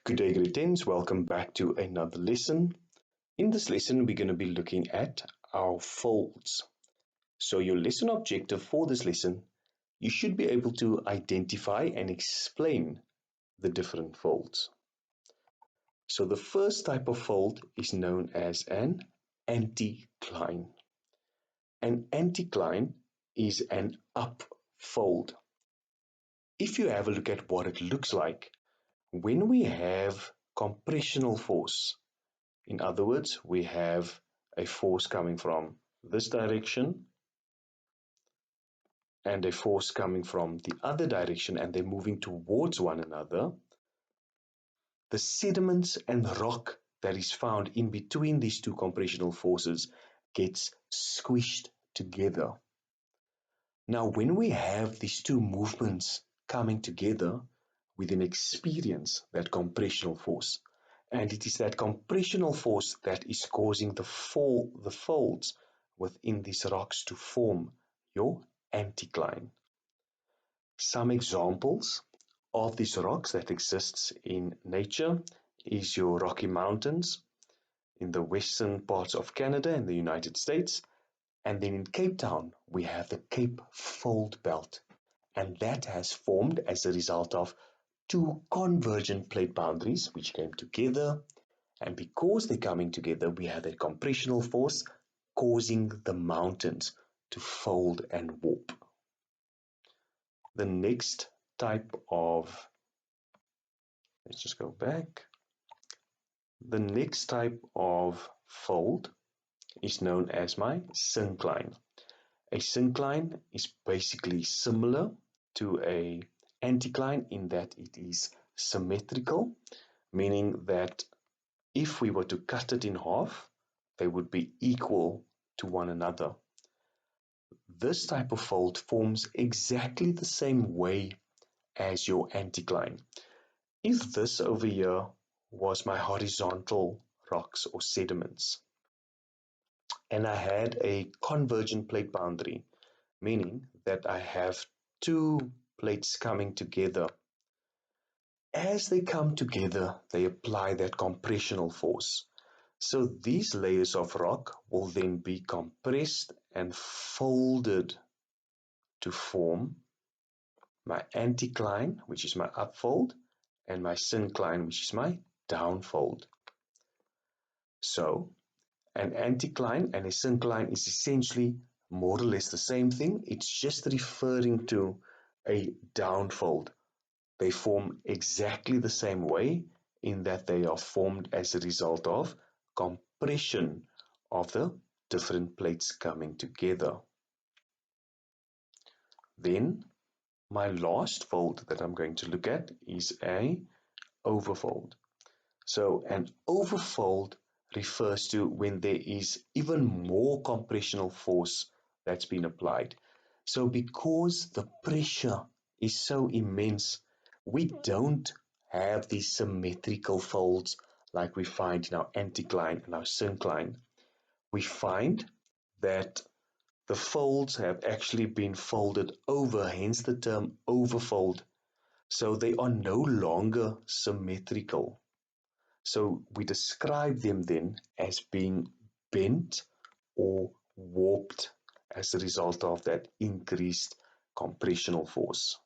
Good day, grade 10s. Welcome back to another lesson. In this lesson, we're going to be looking at our folds. So your lesson objective for this lesson, you should be able to identify and explain the different folds. So the first type of fold is known as an anticline. An anticline is an up fold. If you have a look at what it looks like, when we have compressional force, in other words, we have a force coming from this direction and a force coming from the other direction, and they're moving towards one another. The sediments and rock that is found in between these two compressional forces gets squished together. Now, when we have these two movements coming together, we then experience that compressional force. And it is that compressional force that is causing the folds within these rocks to form your anticline. Some examples of these rocks that exists in nature is your Rocky Mountains in the western parts of Canada and the United States. And then in Cape Town, we have the Cape Fold Belt. And that has formed as a result of two convergent plate boundaries which came together, and because they're coming together, we have a compressional force causing the mountains to fold and warp. The next type of, let's just go back. The next type of fold is known as my syncline. A syncline is basically similar to a anticline in that it is symmetrical, meaning that if we were to cut it in half, they would be equal to one another. This type of fold forms exactly the same way as your anticline. If this over here was my horizontal rocks or sediments, and I had a convergent plate boundary, meaning that I have two plates coming together. As they come together, they apply that compressional force. So these layers of rock will then be compressed and folded to form my anticline, which is my upfold, and my syncline, which is my downfold. So an anticline and a syncline is essentially more or less the same thing. It's just referring to a downfold. They form exactly the same way in that they are formed as a result of compression of the different plates coming together. Then my last fold that I'm going to look at is a overfold. So an overfold refers to when there is even more compressional force that's been applied. So because the pressure is so immense, we don't have these symmetrical folds like we find in our anticline and our syncline. We find that the folds have actually been folded over, hence the term overfold. So they are no longer symmetrical. So we describe them then as being bent or warped as a result of that increased compressional force.